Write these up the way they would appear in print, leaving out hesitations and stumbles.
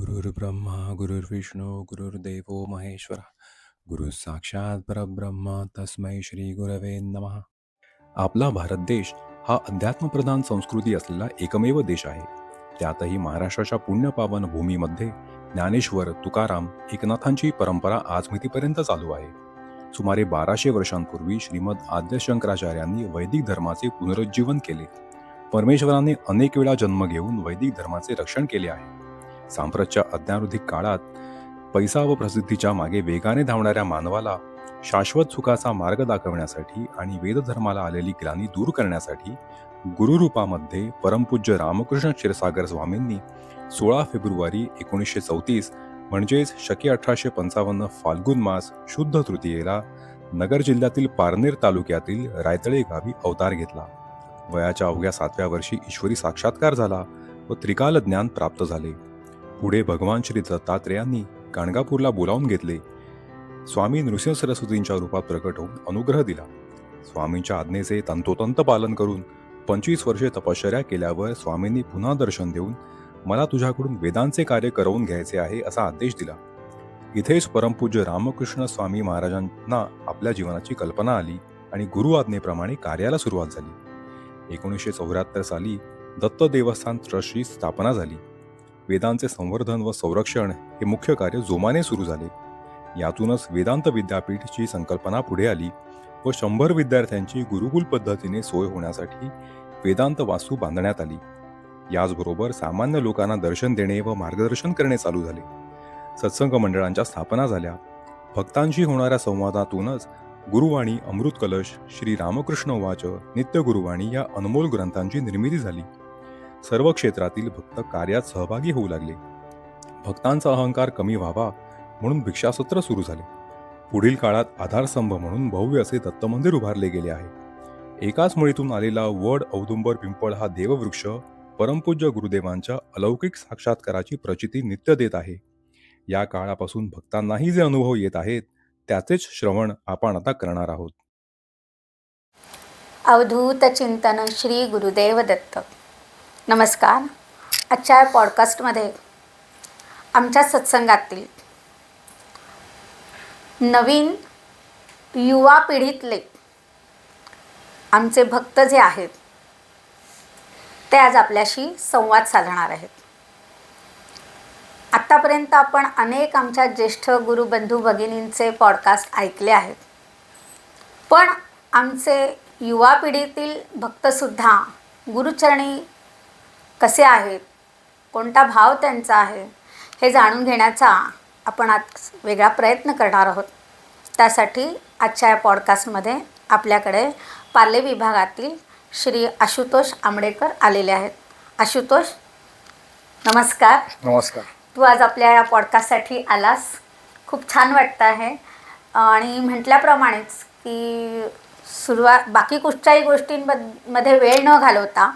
गुरुर्ब्रह्मा गुरुर्विष्णू गुरुर्देवो महेश्वरा गुरु साक्षात परब्रह्म तस्मै श्री गुरवे नमः. आपला भारत देश हा अध्यात्मप्रधान संस्कृती असलेला एकमेव देश आहे. त्यातही महाराष्ट्राच्या पुण्यपावन भूमीमध्ये ज्ञानेश्वर, तुकाराम, एकनाथांची परंपरा आजमितीपर्यंत चालू आहे. सुमारे 1200 वर्षांपूर्वी श्रीमद आद्य शंकराचार्यांनी वैदिक धर्माचे पुनरुज्जीवन केले. परमेश्वराने अनेक वेळा जन्म घेऊन वैदिक धर्माचे रक्षण केले आहे. सांप्रतच्या अज्ञानोधिक काळात पैसा व प्रसिद्धीच्या मागे वेगाने धावणाऱ्या मानवाला शाश्वत सुखाचा मार्ग दाखवण्यासाठी आणि वेदधर्माला आलेली ग्लानी दूर करण्यासाठी गुरुरूपामध्ये परमपूज्य रामकृष्ण क्षीरसागर स्वामींनी 16 फेब्रुवारी 1934 म्हणजेच शके 1855 फाल्गुन मास शुद्ध तृतीयेला नगर जिल्ह्यातील पारनेर तालुक्यातील रायतळे गावी अवतार घेतला. वयाच्या अवघ्या 7व्या वर्षी ईश्वरी साक्षात्कार झाला व त्रिकाल ज्ञान प्राप्त झाले. पुढे भगवान श्री दत्तात्रेयांनी गाणगापूरला बोलावून घेतले. स्वामी नृसिंह सरस्वतींच्या रूपात प्रकट होऊन अनुग्रह दिला. स्वामींच्या आज्ञेचे तंतोतंत पालन करून 25 वर्षे तपश्चर्या केल्यावर स्वामींनी पुन्हा दर्शन देऊन मला तुझ्याकडून वेदांचे कार्य करवून घ्यायचे आहे असा आदेश दिला. इथेच परमपूज्य रामकृष्ण स्वामी महाराजांना आपल्या जीवनाची कल्पना आली आणि गुरु आज्ञेप्रमाणे कार्याला सुरुवात झाली. 1974 साली दत्त देवस्थान ट्रस्टची स्थापना झाली. वेदांचे संवर्धन व संरक्षण हे मुख्य कार्य जोमाने सुरू झाले. यातूनच वेदांत विद्यापीठची संकल्पना पुढे आली व 100 विद्यार्थ्यांची गुरुकुल पद्धतीने सोय होण्यासाठी वेदांत वास्तू बांधण्यात आली. याचबरोबर सामान्य लोकांना दर्शन देणे व मार्गदर्शन करणे चालू झाले. सत्संग मंडळांच्या स्थापना झाल्या. भक्तांशी होणाऱ्या संवादातूनच गुरुवाणी, अमृत कलश, श्री रामकृष्ण वाच, नित्य गुरुवाणी या अनमोल ग्रंथांची निर्मिती झाली. सर्व क्षेत्रातील भक्त कार्यात सहभागी होऊ लागले. भक्तांचा अहंकार कमी व्हावा म्हणून भिक्षासत्र सुरू झाले. पुढील काळात आधारस्तंभ म्हणून भव्य असे दत्त मंदिर उभारले गेले आहे. एकाच मुळीतून आलेला वड, औदुंबर, पिंपळ हा देववृक्ष परमपूज्य गुरुदेवांच्या अलौकिक साक्षात्काराची प्रचिती नित्य देत आहे. या काळापासून भक्तांनाही जे अनुभव येत आहेत त्याचेच श्रवण आपण आता करणार आहोत. अवधूत चिंतन श्री गुरुदेव दत्त. नमस्कार. आजच्या पॉडकास्टमध्ये आमच्या सत्संगातील नवीन युवा पिढीतले आमचे भक्त जे आहेत ते आज आपल्याशी संवाद साधणार आहेत. आत्तापर्यंत आपण अनेक आमच्या ज्येष्ठ गुरुबंधू भगिनींचे पॉडकास्ट ऐकले आहेत, पण आमचे युवा पिढीतील भक्तसुद्धा गुरुचरणी कसे आहेत, कोणता भाव त्यांचा आहे हे जाणून घेण्याचा आपण आज वेगळा प्रयत्न करणार आहोत. त्यासाठी आजच्या या पॉडकास्टमध्ये आपल्याकडे पार्ले विभागातील श्री आशुतोष आंबडेकर आलेले आहेत. आशुतोष, नमस्कार. नमस्कार. तू आज आपल्या या पॉडकास्टसाठी आलास, खूप छान वाटतं आहे. आणि म्हटल्याप्रमाणेच की बाकी कुठच्याही गोष्टींमध्ये वेळ न घालवता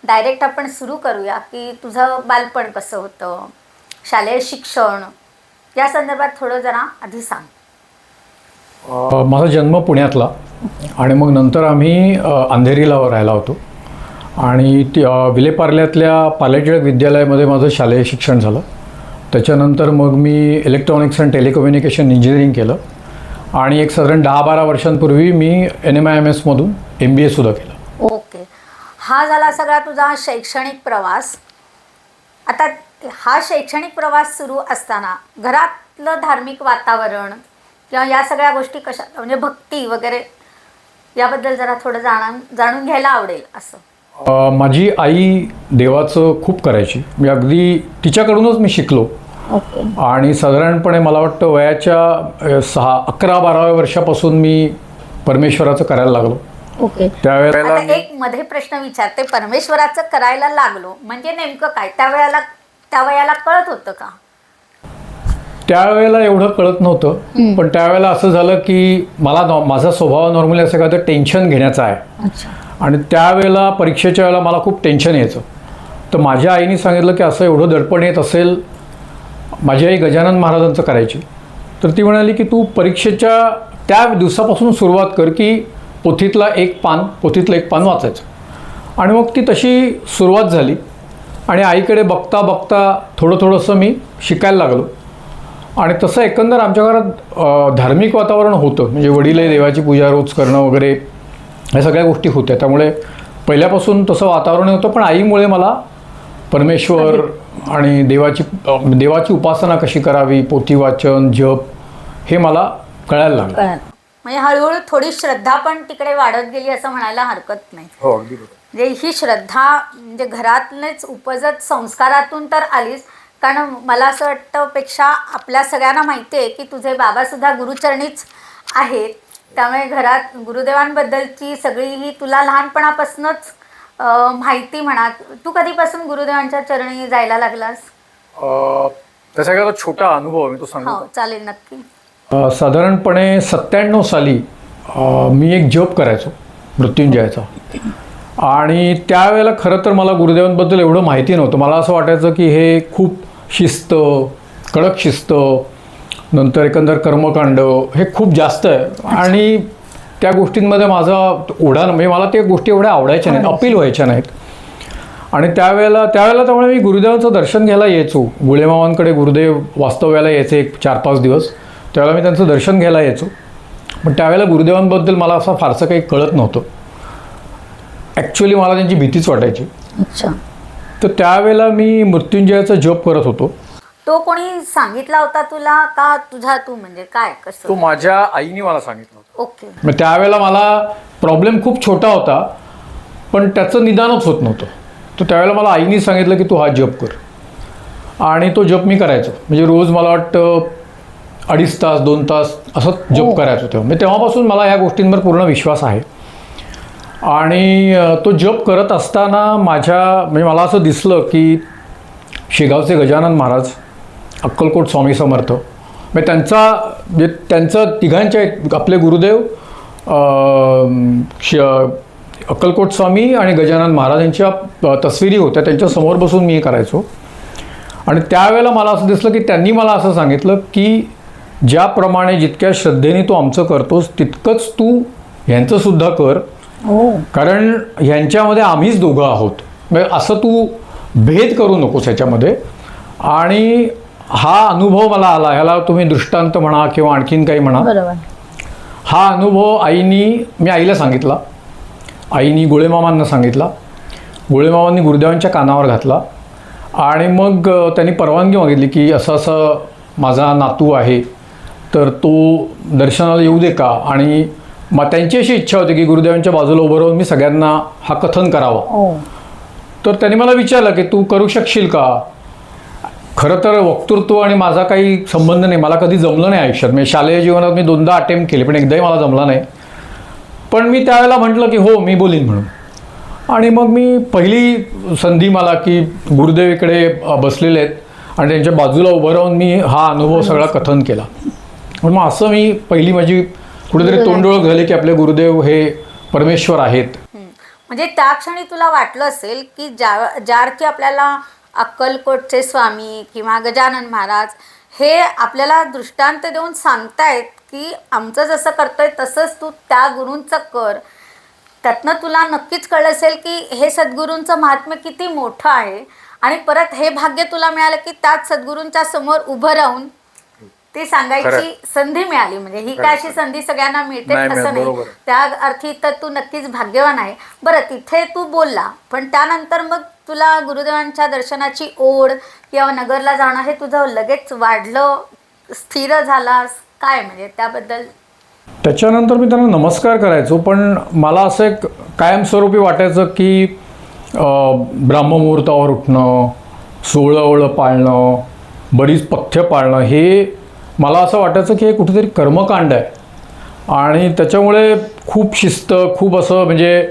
डायरेक्ट आपण सुरू करूया की तुझं बालपण कसं होतं, शालेय शिक्षण या संदर्भात थोडं जरा आधी सांग. माझा जन्म पुण्यातला आणि मग नंतर आम्ही अंधेरीला राहायला होतो आणि विलेपार्ल्यातल्या पार्ले टिळक विद्यालयामध्ये माझं शालेय शिक्षण झालं. त्याच्यानंतर मग मी इलेक्ट्रॉनिक्स अँड टेलिकम्युनिकेशन इंजिनिअरिंग केलं आणि एक साधारण 10-12 वर्षांपूर्वी मी NMIMS मधून MBA सुद्धा केलं. ओके, हा झाला सगळा तुझा शैक्षणिक प्रवास. आता हा शैक्षणिक प्रवास सुरू असताना घरातलं धार्मिक वातावरण किंवा या सगळ्या गोष्टी कशा, म्हणजे भक्ती वगैरे याबद्दल जरा थोडं जाणून घ्यायला आवडेल असं. माझी आई देवाचं खूप करायची. मी अगदी तिच्याकडूनच मी शिकलो. आणि साधारणपणे मला वाटतं वयाच्या 11-12व्या वर्षापासून मी परमेश्वराचं करायला लागलो. ओके, त्यावेळेला एक मध्ये प्रश्न विचारते, परमेश्वराचं करायला लागलो म्हणजे नेमकं काय? त्या वयाला कळत होतं का? त्यावेळेला एवढं कळत नव्हतं, पण त्यावेळेला असं झालं की माझा स्वभाव नॉर्मली असं काय तर टेन्शन घेण्याचा आहे. आणि त्यावेळेला परीक्षेच्या वेळेला मला खूप टेन्शन यायचं. तर माझ्या आईने सांगितलं की असं एवढं दडपण येत असेल, माझी आई गजानन महाराजांचं करायची, तर ती म्हणाली की तू परीक्षेच्या त्या दिवसापासून सुरुवात कर की पोथीतलं एक पान वाचायचं. आणि मग ती तशी सुरुवात झाली आणि आईकडे बघता बघता थोडंसं मी शिकायला लागलो. आणि तसं एकंदर आमच्या घरात धार्मिक वातावरण होतं. म्हणजे वडील देवाची पूजा रोज करणं वगैरे ह्या सगळ्या गोष्टी होत्या. त्यामुळे पहिल्यापासून तसं वातावरण होतं. पण आईमुळे मला परमेश्वर आणि देवाची उपासना कशी करावी, पोथी वाचन, जप हे मला कळायला लागलं. म्हणजे हळूहळू थोडी श्रद्धा पण तिकडे वाढत गेली असं म्हणायला हरकत नाही. हो, अगदी बरोबर. म्हणजे ही श्रद्धा म्हणजे घरातलेच उपजत संस्कारातून तर आलीच. कारण मला असं वाटतं पेक्षा आपल्या सगळ्यांना माहिती आहे की तुझे बाबासुद्धा गुरुचरणीच आहेत. त्यामुळे घरात गुरुदेवांबद्दलची सगळी ही तुला लहानपणापासूनच माहिती म्हणा. तू कधीपासून गुरुदेवांच्या चरणी जायला लागलास? त्याचा एखादा छोटा अनुभव मी तो सांगतो. हो चालेल, नक्की. साधारणपणे 97 साली मी एक जप करायचो मृत्युंजयाचा. आणि त्यावेळेला खरं तर मला गुरुदेवांबद्दल एवढं माहिती नव्हतं. मला असं वाटायचं की हे खूप शिस्त, कडक शिस्त, नंतर एकंदर कर्मकांड हे खूप जास्त आहे. आणि त्या गोष्टींमध्ये माझा ओढा म्हणजे मला त्या गोष्टी एवढ्या आवडायच्या नाहीत, अपील व्हायच्या नाहीत. आणि त्यावेळेला त्यामुळे मी गुरुदेवांचं दर्शन घ्यायला यायचो. गुळेमामांकडे गुरुदेव वास्तव्याला यायचे 1-4-5 दिवस. त्यावेळेला मी त्यांचं दर्शन घ्यायला यायचो. पण त्यावेळेला गुरुदेवांबद्दल मला असं फारसं काही कळत नव्हतं. ॲक्च्युली मला त्यांची भीतीच वाटायची. अच्छा. तर त्यावेळेला मी मृत्युंजयाचा जप करत होतो. तो कोणी सांगितला होता तुला का तू म्हणजे काय कसं? तो माझ्या आईने मला सांगितलं होतं. ओके. मग त्यावेळेला मला प्रॉब्लेम खूप छोटा होता, पण त्याचं निदानच होत नव्हतं. तर त्यावेळेला मला आईने सांगितलं की तू हा जप कर. आणि तो जप मी करायचो. म्हणजे रोज मला वाटतं 2.5 तास 2 तास असं जप करायचो. म्हणजे तेव्हापासून मला ह्या गोष्टींवर पूर्ण विश्वास आहे. आणि तो जप करत असताना म्हणजे मला असं दिसलं की शेगावचे गजानन महाराज, अक्कलकोट स्वामी समर्थ, म्हणजे त्यांचं तिघांच्या आपले गुरुदेव अक्कलकोट स्वामी आणि गजानन महाराज यांच्या तस्विरी होत्या. त्यांच्यासमोर बसून मी हे करायचो. आणि त्यावेळेला मला असं दिसलं की त्यांनी मला असं सांगितलं की ज्याप्रमाणे जितक्या श्रद्धेने तू आमचं करतोस तितकंच तू ह्यांचंसुद्धा कर. कारण ह्यांच्यामध्ये आम्हीच दोघं आहोत. म्हणजे असं तू भेद करू नकोस ह्याच्यामध्ये. आणि हा अनुभव मला आला. ह्याला तुम्ही दृष्टांत म्हणा किंवा आणखीन काही म्हणा. हा अनुभव मी आईला सांगितला. आईनी गुळेमामांना सांगितला. गुळेमामांनी गुरुदेवांच्या कानावर घातला. आणि मग त्यांनी परवानगी मागितली की असं माझा नातू आहे तर तो दर्शनाला येऊ दे का. आणि मग त्यांची अशी इच्छा होती की गुरुदेवांच्या बाजूला उभं राहून मी सगळ्यांना हा कथन करावा. तर त्यांनी मला विचारलं की तू करू शकशील का. खरं तर वक्तृत्व आणि माझा काही संबंध नाही. मला कधी जमलं नाही आयुष्यात. म्हणजे शालेय जीवनात मी 2दा अटेम्प्ट केले पण एकदाही मला जमला नाही. पण मी त्यावेळेला म्हटलं की हो मी बोलीन म्हणून. आणि मग मी पहिली संधी मला की गुरुदेव इकडे बसलेले आहेत आणि त्यांच्या बाजूला उभं राहून मी हा अनुभव सगळा कथन केला. मग असं मी पहिली माझी कुठेतरी तोंडओळख झाली की आपले गुरुदेव हे परमेश्वर आहेत. म्हणजे त्या क्षणी तुला वाटलं असेल की ज्या अर्थी आपल्याला अक्कलकोटचे स्वामी किंवा गजानन महाराज हे आपल्याला दृष्टांत देऊन सांगतायत की आमचं जसं करतोय तसंच तू त्या गुरूंचं कर. त्यातनं तुला नक्कीच कळलं असेल की हे सद्गुरूंचं महात्म्य किती मोठं आहे. आणि परत हे भाग्य तुला मिळालं की त्याच सद्गुरूंच्या समोर उभं राहून ती सांगायची संधी मिळाली. म्हणजे ही काय अशी संधी सगळ्यांना मिळते असं नाही. त्या अर्थी तर तू नक्कीच भाग्यवान आहे. बरं, तिथे तू बोलला पण त्यानंतर मग तुला गुरुदेवांच्या दर्शनाची ओढ किंवा नगरला जाणं हे तुझं लगेच वाढलं, स्थिर झालास काय म्हणजे त्याबद्दल? त्याच्यानंतर मी त्यांना नमस्कार करायचो. पण मला असं एक कायमस्वरूपी वाटायचं की ब्राह्ममुहूर्तावर उठणं, 16 पाळणं, बरीच पथ्य पाळणं हे मला असं वाटायचं की हे कुठेतरी कर्मकांड आहे. आणि त्याच्यामुळे खूप शिस्त, खूप असं म्हणजे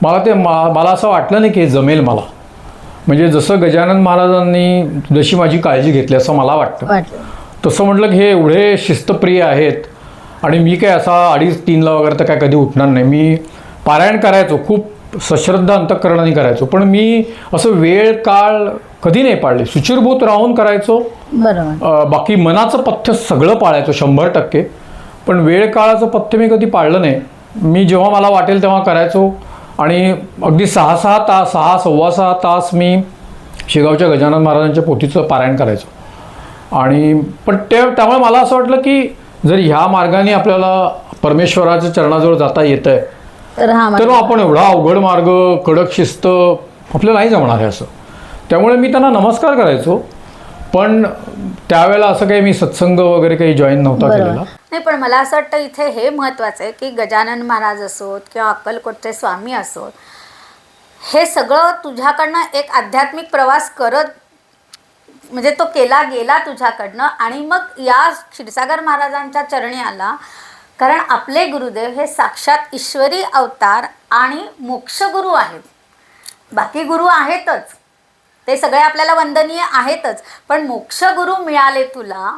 मला असं वाटलं नाही की हे जमेल मला. म्हणजे जसं गजानन महाराजांनी जशी माझी काळजी घेतली असं मला वाटतं, तसं म्हटलं की हे एवढे शिस्तप्रिय आहेत आणि मी काय असा 2:30-3ला वगैरे तर काय कधी उठणार नाही. मी पारायण करायचो, खूप सश्रद्धा अंतःकरणाने करायचो. पण मी असं वेळ काळ कधी नाही पाळले. शुचिरभूत राहून करायचो. बाकी मनाचं पथ्य सगळं पाळायचो 100%. पण वेळ काळाचं पथ्य मी कधी पाळलं नाही. मी जेव्हा मला वाटेल तेव्हा करायचो. आणि अगदी 6-6 तास, 6-6.25 तास मी शेगावच्या गजानन महाराजांच्या पोथीचं पारायण करायचो. आणि पण त्यामुळे मला असं वाटलं की जर ह्या मार्गाने आपल्याला परमेश्वराच्या चरणाजवळ जाता येतं आहे तर आपण एवढा अवघड मार्ग, कडक शिस्त आपल्याला नाही जमणार आहे असं. त्यामुळे मी त्यांना नमस्कार करायचो, पण त्यावेळेला असं काही मी सत्संग वगैरे काही जॉईन नव्हता केलेला. नाही, पण मला असं वाटतं इथे हे महत्त्वाचं आहे की गजानन महाराज असोत किंवा अक्कलकोटचे स्वामी असोत, हे सगळं तुझ्याकडनं एक आध्यात्मिक प्रवास करत म्हणजे तो केला गेला तुझ्याकडनं आणि मग या क्षीरसागर महाराजांच्या चरणी आला. कारण आपले गुरुदेव हे साक्षात ईश्वरी अवतार आणि मोक्षगुरू आहेत. बाकी गुरु आहेतच, ते सगळे आपल्याला वंदनीय आहेतच, पण मोक्षगुरू मिळाले तुला.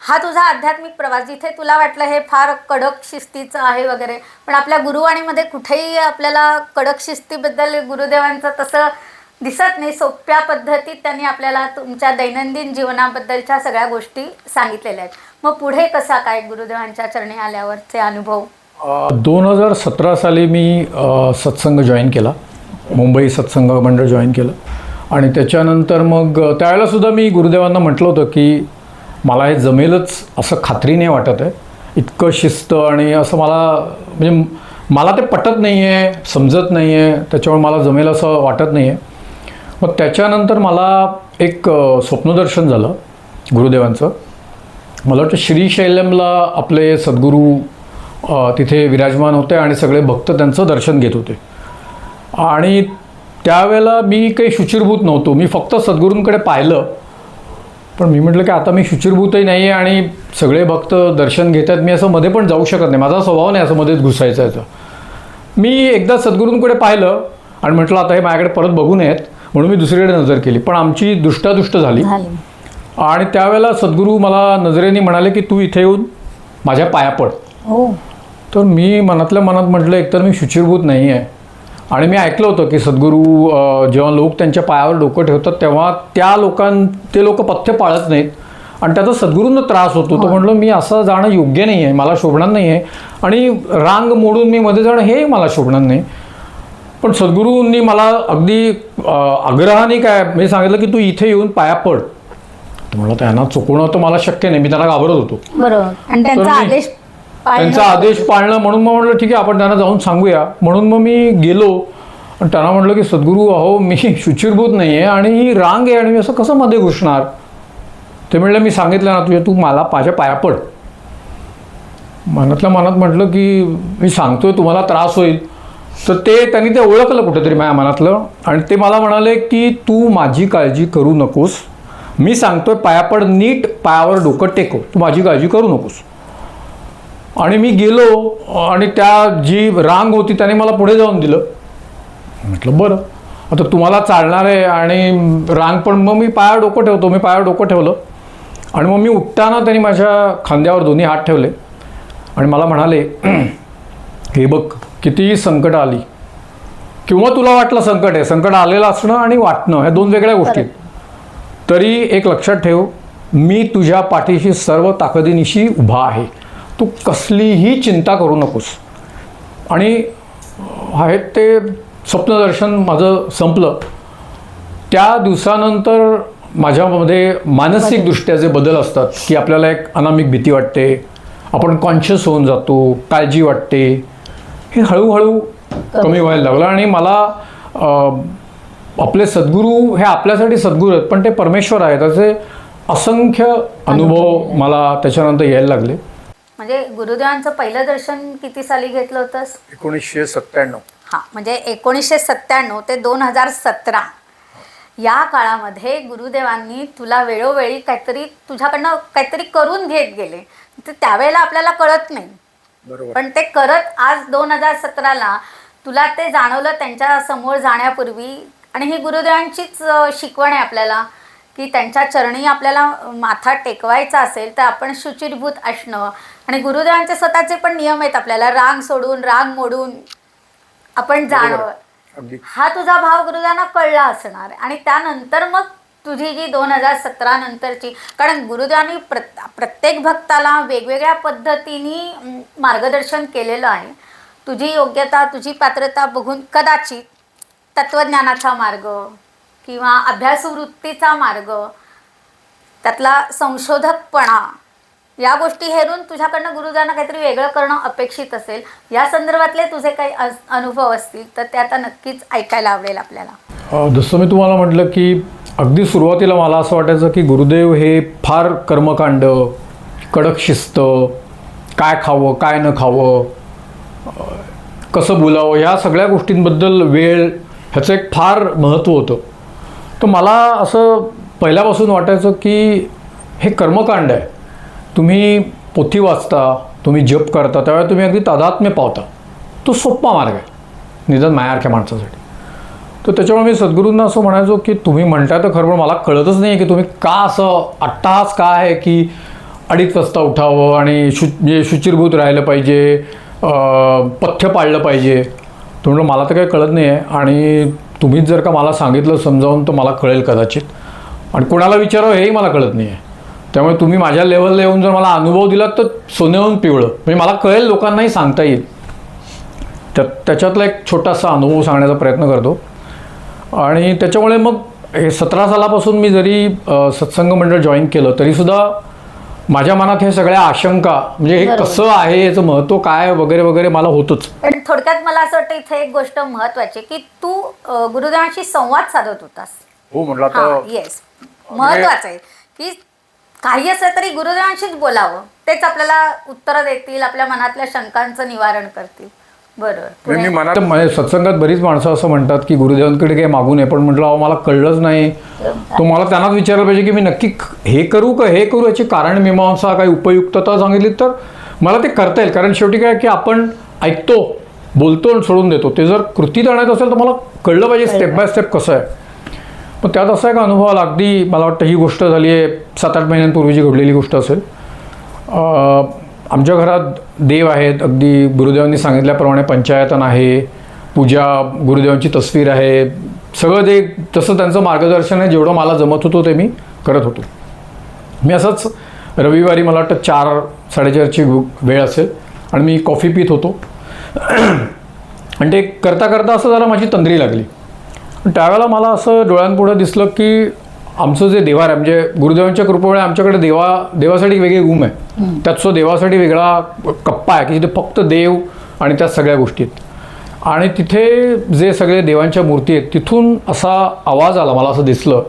हा तुझा आध्यात्मिक प्रवास, जिथे तुला वाटलं हे फार कडक शिस्तीचं आहे वगैरे, पण आपल्या गुरुवाणीमध्ये कुठेही आपल्याला कडक शिस्तीबद्दल गुरुदेवांचं तसं दिसत नाही. सोप्या पद्धतीत त्यांनी आपल्याला तुमच्या दैनंदिन जीवनाबद्दलच्या सगळ्या गोष्टी सांगितलेल्या आहेत. मग पुढे कसा काय गुरुदेवांच्या चरणी आल्यावरचे अनुभव? 2017 साली मी सत्संग जॉईन केला, मुंबई सत्संग मंडळ जॉईन केलं. आणि त्याच्यानंतर मग त्यावेळेलासुद्धा मी गुरुदेवांना म्हटलं होतं की मला हे जमेलच असं खात्रीने वाटत आहे. इतकं शिस्त आणि असं मला ते पटत नाही आहे, समजत नाही आहे, त्याच्यामुळे मला जमेल असं वाटत नाही आहे. मग त्याच्यानंतर मला एक स्वप्नदर्शन झालं गुरुदेवांचं. मला वाटतं श्रीशैलमला आपले सद्गुरू तिथे विराजमान होते आणि सगळे भक्त त्यांचं दर्शन घेत होते. आणि त्यावेळेला मी काही शुचिरभूत नव्हतो, मी फक्त सद्गुरूंकडे पाहिलं. पण मी म्हटलं की आता मी शुचिरभूतही नाही आहे आणि सगळे भक्त दर्शन घेत आहेत, मी असं मध्ये पण जाऊ शकत नाही, माझा स्वभाव नाही असं मध्येच घुसायचं याचं. मी एकदा सद्गुरूंकडे पाहिलं आणि म्हटलं आता हे माझ्याकडे परत बघू नयेत, म्हणून मी दुसरीकडे नजर केली. पण आमची दुष्टादुष्ट झाली. आणि त्यावेळेला सद्गुरू मला नजरेने म्हणाले की तू इथे येऊन माझ्या पाया पड. तर मी मनातल्या मनात म्हटलं एकतर मी शुचिरभूत नाही आहे आणि मी ऐकलं होतं की सद्गुरू जेव्हा लोक त्यांच्या पायावर डोकं ठेवतात तेव्हा ते लोक पथ्य पाळत नाहीत आणि त्याचा सद्गुरूंना त्रास होतो. तर म्हटलं मी असं जाणं योग्य नाही आहे, मला शोभणार नाही आहे आणि रांग मोडून मी मध्ये जाणं हे मला शोभणार नाही. पण सद्गुरूंनी मला अगदी आग्रहाने मी सांगितलं की तू इथे येऊन पाया पड. तर म्हटलं त्यांना चुकवणं तर मला शक्य नाही, मी त्यांना घाबरत होतो. बरोबर, आणि त्यांचा आदेश पाळणं. म्हणून मग म्हटलं ठीक आहे आपण त्यांना जाऊन सांगूया. म्हणून मग मी गेलो आणि त्यांना म्हटलं की सद्गुरू अहो मी शुचिरभूत नाही आहे आणि ही रांग आहे आणि मी असं कसं मध्ये घुसणार. ते म्हटलं मी सांगितलं ना तू मला माझ्या पाया पड. मनातल्या मनात म्हटलं की मी सांगतोय तुम्हाला त्रास होईल. तर त्यांनी ते ओळखलं कुठेतरी माझ्या मनातलं आणि ते मला म्हणाले की तू माझी काळजी करू नकोस, मी सांगतोय पाया पड, नीट पायावर डोकं टेकव, तू माझी काळजी करू नकोस. आणि मी गेलो आणि त्या जी रांग होती त्याने मला पुढे जाऊन दिलं. म्हटलं बरं आता तुम्हाला चालणार आहे आणि रांग पण. मग मी पायावर डोकं ठेवतो, मी पायावर डोकं ठेवलं आणि मग मी उठताना त्यांनी माझ्या खांद्यावर दोन्ही हात ठेवले आणि मला म्हणाले हे बघ कितीही संकट आली किंवा तुला वाटलं संकट आहे, संकट आलेलं असणं आणि वाटणं ह्या दोन वेगळ्या गोष्टी, तरी एक लक्षात ठेव मी तुझ्या पाठीशी सर्व ताकदीनिशी उभा आहे, तू कसलीही चिंता करू नकोस. आणि आहे ते स्वप्नदर्शन माझं संपलं. त्या दिवसानंतर माझ्यामध्ये मानसिकदृष्ट्या जे बदल असतात की आपल्याला एक अनामिक भीती वाटते, आपण कॉन्शियस होऊन जातो, काळजी वाटते, हे हळूहळू कमी व्हायला लागलं. आणि मला आपले सद्गुरू हे आपल्यासाठी सद्गुरू आहेत पण ते परमेश्वर आहेत असे असंख्य अनुभव मला त्याच्यानंतर यायला लागले. म्हणजे गुरुदेवांचं पहिलं दर्शन किती साली घेतलं होतंस? 1997. हां, म्हणजे 1997 ते 2017 या काळामध्ये गुरुदेवांनी तुला वेळोवेळी तुझ्याकडनं काहीतरी करून घेत गेले. तर त्यावेळेला आपल्याला कळत नाही, पण ते करत आज 2017ला तुला ते जाणवलं त्यांच्या समोर जाण्यापूर्वी. आणि ही गुरुदेवांचीच शिकवण आहे आपल्याला की त्यांच्या चरणी आपल्याला माथा टेकवायचा असेल तर आपण शुचिरभूत असणं. आणि गुरुदेवांचे स्वतःचे पण नियम आहेत आपल्याला, रांग सोडून रांग मोडून आपण जाणं. हा तुझा भाव गुरुदेवांना कळला असणार. आणि त्यानंतर मग तुझी जी 2017 नंतरची, कारण गुरुदेवांनी प्रत्येक भक्ताला वेगवेगळ्या पद्धतीने मार्गदर्शन केलेलं आहे. तुझी योग्यता तुझी पात्रता बघून कदाचित तत्त्वज्ञानाचा मार्ग किंवा अभ्यासवृत्तीचा मार्ग, त्यातला संशोधकपणा, या गोष्टी हेरून तुझ्याकडनं गुरुदांना काहीतरी वेगळं करणं अपेक्षित असेल. या संदर्भातले तुझे काही अनुभव असतील तर ते आता नक्कीच ऐकायला आवडेल आपल्याला. जसं मी तुम्हाला म्हटलं की अगदी सुरुवातीला मला असं वाटायचं की गुरुदेव हे फार कर्मकांड, कडक शिस्त, काय खावं काय न खावं, कसं बोलावं, ह्या सगळ्या गोष्टींबद्दल वेळ ह्याचं एक फार महत्त्व होतं. तर मला असं पहिल्यापासून वाटायचं की हे कर्मकांड आहे. तुम्ही पोथी वाचता, तुम्ही जप करता, त्यावेळेला तुम्ही अगदी तादात्म्य पावता. तो सोपा मार्ग आहे निदान मायासारख्या माणसासाठी. तर त्याच्यामुळे मी सद्गुरूंना असं म्हणायचो की तुम्ही म्हणताय तर खरं, पण मला कळतच नाही आहे की तुम्ही का असं अट्टहास का आहे की 2:30 वाजता उठावं आणि म्हणजे शुचिरभूत राहिलं पाहिजे, पथ्य पाळलं पाहिजे. तो म्हणलं मला तर काही कळत नाही आहे आणि तुम्हीच जर का मला सांगितलं समजावून तर मला कळेल कदाचित, आणि कोणाला विचारावं हेही मला कळत नाही आहे. त्यामुळे तुम्ही माझ्या लेवलला येऊन जर मला अनुभव दिलात तर सोन्याहून पिवळं, म्हणजे मला कळेल, लोकांनाही सांगता येईल. त्याच्यातला एक छोटासा अनुभव सांगण्याचा प्रयत्न करतो. आणि त्याच्यामुळे मग हे 17 सालापासून मी जरी सत्संग मंडळ जॉईन केलं तरीसुद्धा माझ्या मनात हे सगळ्या आशंका, म्हणजे हे कसं आहे, याचं महत्त्व काय वगैरे वगैरे मला होतंच. पण थोडक्यात मला असं वाटतं इथे एक गोष्ट महत्त्वाची की तू गुरुदेवांशी संवाद साधत होतास. हो म्हटलं तर येस, महत्त्वाचं आहे की काही असलं तरी गुरुदेवांशीच बोलावं, तेच आपल्याला उत्तरं देतील, आपल्या मनातल्या शंकांचं निवारण करतील. बरोबर. मी मनात सत्संगात बरीच माणसं असं म्हणतात की गुरुदेवांकडे काही मागू नये, पण म्हटलं अहो मला कळलंच नाही. तो मला त्यांनाच विचारलं पाहिजे की मी नक्की हे करू का हे करू, याची कारण मीमांसा काही उपयुक्तता सांगितली तर मला ते करता येईल. कारण शेवटी काय की आपण ऐकतो, बोलतो आणि सोडून देतो. ते जर कृतीत आणायचं असेल तर मला कळलं पाहिजे स्टेप बाय स्टेप कसं आहे. पण त्यात असा एक अनुभव आला. अगदी मला वाटतं ही गोष्ट झाली आहे 7-8 महिन्यांपूर्वीची घडलेली गोष्ट असेल. आमच्या घरात देव आहेत, अगदी गुरुदेवांनी सांगितल्याप्रमाणे पंचायतन आहे, पूजा, गुरुदेवांची तस्वीर आहे, सगळं ते तसं त्यांचं मार्गदर्शन आहे. जेवढं मला जमत होतं ते मी करत होतो. मी असंच रविवारी मला वाटतं 4-4:30ची वेळ असेल आणि मी कॉफी पित होतो आणि ते करता करता असं झालं माझी तंद्री लागली. त्यावेळेला मला असं डोळ्यांपुढं दिसलं की आमचं जे देवार आहे, म्हणजे गुरुदेवांच्या कृपेमुळे आमच्याकडे देवासाठी वेगळी रूम आहे, त्यात सो देवासाठी वेगळा कप्पा आहे की तिथे फक्त देव आणि त्या सगळ्या गोष्टी आहेत. आणि तिथे जे सगळे देवांच्या मूर्ती आहेत तिथून असा आवाज आला, मला असं दिसलं.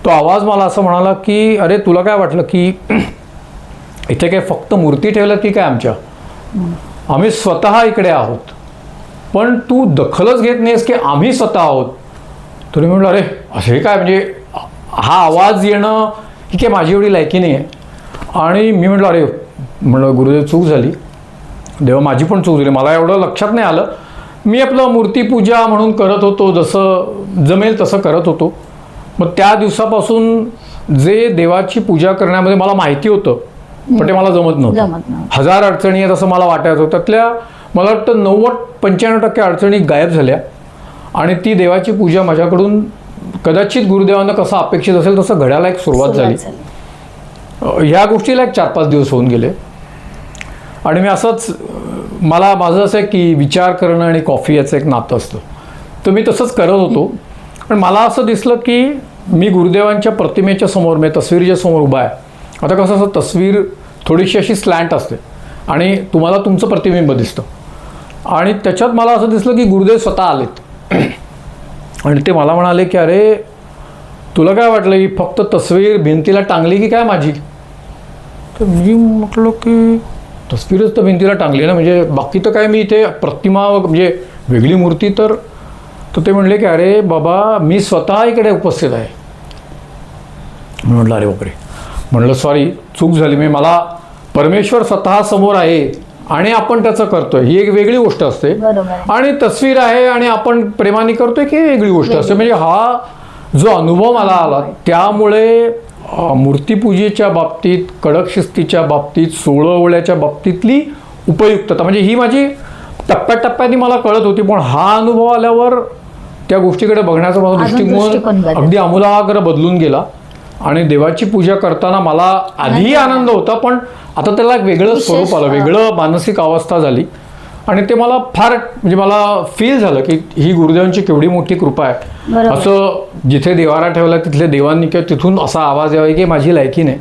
तो आवाज मला असं म्हणाला की अरे तुला काय वाटलं की इथे काय फक्त मूर्ती ठेवल्यात की काय आमच्या, आम्ही स्वतः इकडे आहोत, पण तू दखलच घेत नाहीस की आम्ही स्वतः आहोत. तरी म्हटलं अरे असे काय, म्हणजे हा आवाज येणं ही काय माझी एवढी लायकी नाही आहे. आणि मी म्हटलं अरे, म्हटलं गुरुदेव चूक झाली, देवा माझी पण चूक झाली, मला एवढं लक्षात नाही आलं. मी आपलं मूर्तीपूजा म्हणून करत होतो, जसं जमेल तसं करत होतो. मग त्या दिवसापासून जे देवाची पूजा करण्यामध्ये मला माहिती होतं पण ते मला जमत नव्हतं. 1000 अडचणी आहेत असं मला वाटायचं. त्यातल्या मला वाटतं 90-95% अडचणी गायब झाल्या आणि ती देवाची पूजा माझ्याकडून कदाचित गुरुदेवांना कसं अपेक्षित असेल तसं घडायला एक सुरुवात झाली. ह्या गोष्टीला एक 4-5 दिवस होऊन गेले आणि मी असंच, माझं असं आहे की विचार करणं आणि कॉफी याचं एक नातं असतं. तर मी तसंच करत होतो. पण मला असं दिसलं की मी गुरुदेवांच्या प्रतिमेच्या समोर, मी तस्वीरीच्या समोर उभा आहे. आता कसं असं तस्वीर थोडीशी अशी स्लँट असते आणि तुम्हाला तुमचं प्रतिबिंब दिसतं. आणि त्याच्यात मला असं दिसलं की गुरुदेव स्वतः आलेत आणि ते मला म्हणाले की अरे तुला काय वाटलं की फक्त तस्वीर भिंतीला टांगली की काय माझी. तर मी म्हटलं की तस्वीरच तर भिंतीला टांगली ना, म्हणजे बाकी तर काय मी इथे प्रतिमा म्हणजे वेगळी मूर्ती. तर ते म्हणले की अरे बाबा मी स्वतः इकडे उपस्थित आहे. मी म्हटलं अरे बापरे, म्हटलं सॉरी चूक झाली, मी मला परमेश्वर स्वतः समोर आहे आणि आपण त्याचं करतोय ही एक वेगळी गोष्ट असते, आणि तस्वीर आहे आणि आपण प्रेमाने करतोय की वेगळी गोष्ट असते. म्हणजे हा जो अनुभव मला आला त्यामुळे मूर्तीपूजेच्या बाबतीत, कडक शिस्तीच्या बाबतीत, 16 ओळ्याच्या बाबतीतली उपयुक्तता म्हणजे ही माझी टप्प्याटप्प्याने मला कळत होती. पण हा अनुभव आल्यावर त्या गोष्टीकडे बघण्याचा माझा दृष्टिकोन अगदी आमूलाग्र बदलून गेला. आणि देवाची पूजा करताना मला आधीही आनंद होता, पण आता त्याला एक वेगळं स्वरूप आलं, वेगळं मानसिक अवस्था झाली. आणि ते मला फार म्हणजे मला फील झालं की ही गुरुदेवांची केवढी मोठी कृपा आहे. बरोबर. असं जिथे देवारा ठेवला तिथले देवांनी किंवा तिथून असा आवाज यावा की माझी लायकी नाही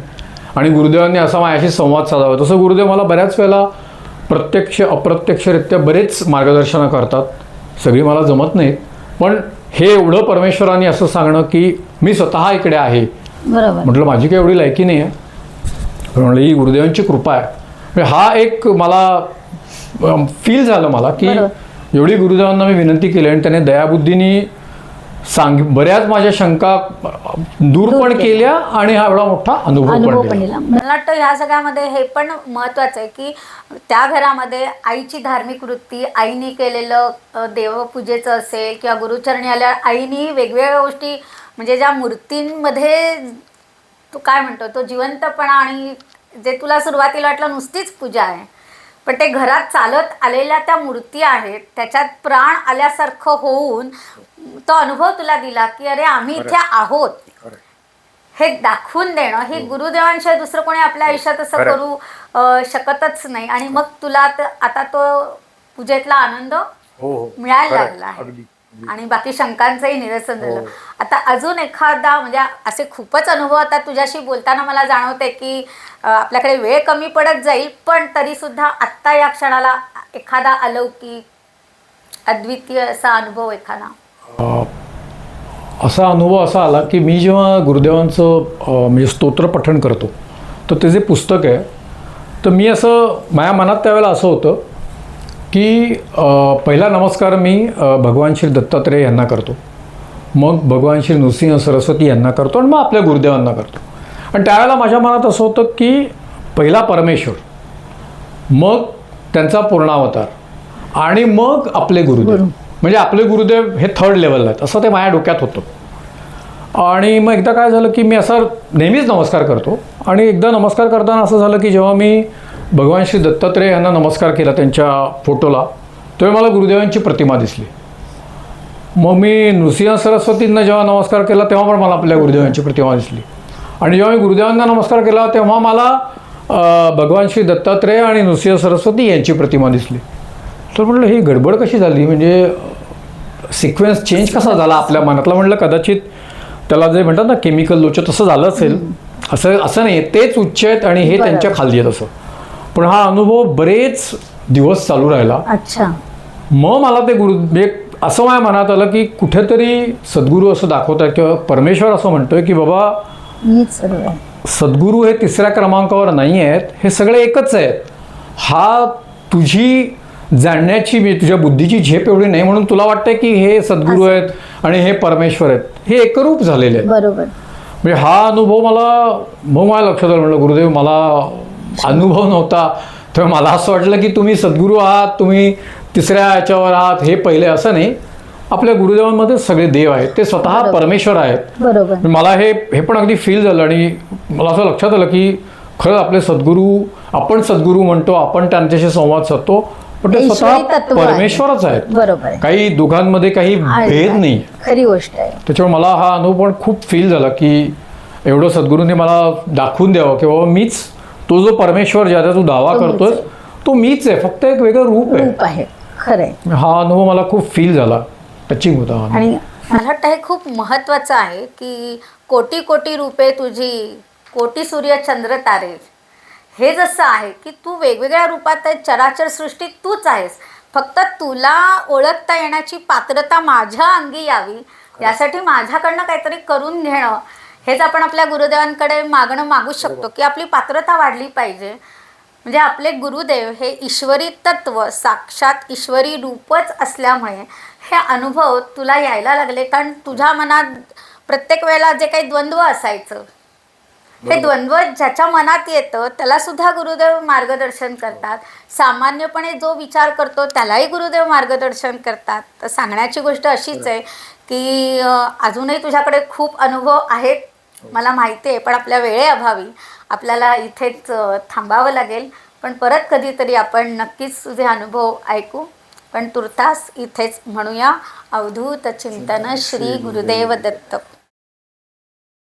आणि गुरुदेवांनी असा माझ्याशी संवाद साधावा. तसं गुरुदेव मला बऱ्याच वेळेला प्रत्यक्ष अप्रत्यक्षरित्या बरेच मार्गदर्शनं करतात. सगळी मला जमत नाहीत, पण हे एवढं परमेश्वरांनी असं सांगणं की मी स्वतः इकडे आहे. बरोबर. म्हटलं माझी काही एवढी लायकी नाही आहे, पण म्हणलं ही गुरुदेवांची कृपा आहे. म्हणजे हा एक मला फील झालं मला की एवढी गुरुदेवांना मी विनंती केली आणि त्याने दयाबुद्धीने बऱ्याच माझ्या शंका दूर पण केल्या आणि हा एवढा मोठा अनुभव पण दिला. मला वाटतं ह्या सगळ्यामध्ये हे पण महत्त्वाचं आहे की त्या घरामध्ये आईची धार्मिक वृत्ती, आईने केलेलं देवपूजेचं असेल किंवा गुरुचरणी आल्या आईने वेगवेगळ्या गोष्टी म्हणजे ज्या मूर्तींमध्ये तू काय म्हणतो तो जिवंतपणा आणि जे तुला सुरुवातीला वाटलं नुसतीच पूजा आहे, पण ते घरात चालत आलेल्या त्या मूर्ती आहेत, त्याच्यात प्राण आल्यासारखं होऊन तो अनुभव तुला दिला की अरे आम्ही इथे आहोत हे दाखवून देणं हे गुरुदेवांशिवाय दुसरं कोणी आपल्या आयुष्यात असं करू शकतच नाही. आणि मग तुला आता तो पूजेतला आनंद मिळायला लागला आहे आणि बाकी शंकांचंही निरसन झालं. आता अजून एखादा म्हणजे असे खूपच अनुभव आता तुझ्याशी बोलताना मला जाणवते की आपल्याकडे वेळ कमी पडत जाईल, पण तरीसुद्धा आत्ता या क्षणाला एखादा अलौकिक अद्वितीय असा अनुभव एखादा असा अनुभव असा आला की मी जेव्हा गुरुदेवांचं म्हणजे स्तोत्र पठण करतो तर ते जे पुस्तक आहे तर मी असं माझ्या मनात त्यावेळेला असं होतं की पहिला नमस्कार मी भगवान श्री दत्तात्रेय यांना करतो, मग भगवान श्री नृसिंह सरस्वती यांना करतो आणि मग आपल्या गुरुदेवांना करतो. आणि त्यावेळेला माझ्या मनात असं होतं की पहिला परमेश्वर, मग त्यांचा पूर्णावतार आणि मग आपले गुरुदेव, म्हणजे आपले गुरुदेव हे थर्ड लेवलला आहेत असं ते माझ्या डोक्यात होतं. आणि मग एकदा काय झालं की मी असा नेहमीच नमस्कार करतो आणि एकदा नमस्कार करताना असं झालं की जेव्हा मी भगवान श्री दत्तात्रेय यांना नमस्कार केला त्यांच्या फोटोला, तेव्हा मला गुरुदेवांची प्रतिमा दिसली. मग मी नृसिंह सरस्वतींना जेव्हा नमस्कार केला तेव्हा पण मला आपल्या गुरुदेवांची प्रतिमा दिसली. आणि जेव्हा मी गुरुदेवांना नमस्कार केला तेव्हा मला भगवान श्री दत्तात्रेय आणि नृसिंह सरस्वती यांची प्रतिमा दिसली. तर म्हटलं ही गडबड कशी झाली, म्हणजे सिक्वेन्स चेंज कसा झाला आपल्या मनातला. म्हटलं कदाचित त्याला जे म्हणतात ना केमिकल लोच तसं झालं असेल, असं नाही, तेच उच्च आहेत आणि हे त्यांच्या खाली आहेत असं. पण हा अनुभव बरेच दिवस चालू राहिला. अच्छा. मग मला ते असं माझ्या मनात आलं की कुठेतरी सद्गुरू असं दाखवत आहे किंवा परमेश्वर असं म्हणतोय की बाबा सद्गुरू हे तिसऱ्या क्रमांकावर नाही आहेत, हे सगळे एकच आहेत. हा तुझी जाणण्याची तुझ्या बुद्धीची झेप एवढी नाही म्हणून तुला वाटतंय की हे सद्गुरू आहेत आणि हे परमेश्वर आहेत, हे एकरूप झालेले आहेत. बरोबर. म्हणजे हा अनुभव मग मला लक्षात आलं. म्हटलं गुरुदेव मला अनुभव नव्हता, तर मला असं वाटलं की तुम्ही सद्गुरू आहात, तुम्ही तिसऱ्या ह्याच्यावर आहात, हे पहिले असं नाही. आपल्या गुरुदेवांमध्ये सगळे देव आहेत, ते स्वतः परमेश्वर आहेत. बरोबर. मला हे पण अगदी फील झालं आणि मला असं लक्षात आलं की खरंच आपले सद्गुरू, आपण सद्गुरू म्हणतो, आपण त्यांच्याशी संवाद साधतो, पण ते स्वतः परमेश्वरच आहेत. बरोबर. काही दोघांमध्ये काही भेद नाही. खरी गोष्ट आहे. त्याच्यामुळे मला हा अनुभव पण खूप फील झाला की एवढं सद्गुरूंनी मला दाखवून द्यावं की बाबा मीच तो जो परमेश्वर ज्याचा तू दावा करतोय तो मीच आहे, फक्त एक वेगळं रूप आहे. खरंय. हा अनुभव मला खूप फील झाला, टचिंग होता. आणि मला वाटतं हे खूप महत्त्वाचं आहे की कोटी कोटी रूपे तुझी, कोटी सूर्य चंद्र तारे, हे जसं आहे की तू वेगवेगळ्या रूपात आहे, चराचर सृष्टीत तूच आहेस. फक्त तुला ओळखता येण्याची पात्रता माझ्या अंगी यावी यासाठी माझ्याकडनं काहीतरी करून घेणं, हेच आपण आपल्या गुरुदेवांकडे मागू शकतो की आपली पात्रता वाढली पाहिजे. म्हणजे आपले गुरुदेव हे ईश्वरी तत्व, साक्षात ईश्वरी रूपच असल्यामुळे हे अनुभव तुला यायला लागले. कारण तुझ्या मनात प्रत्येक वेळेला जे काही द्वंद्व असायचं, हे द्वंद्व ज्याच्या मनात येतं त्यालासुद्धा गुरुदेव मार्गदर्शन करतात. सामान्यपणे जो विचार करतो त्यालाही गुरुदेव मार्गदर्शन करतात. तर सांगण्याची गोष्ट अशीच आहे की अजूनही तुझ्याकडे खूप अनुभव आहेत मला माहिती आहे, पण आपल्या वेळेअभावी आपल्याला इथेच थांबावं लागेल. पण परत कधीतरी आपण नक्कीच तुझे अनुभव ऐकू. पण तुर्तास इथेच म्हणूया अवधूत चिंतन श्री गुरुदेव दत्त.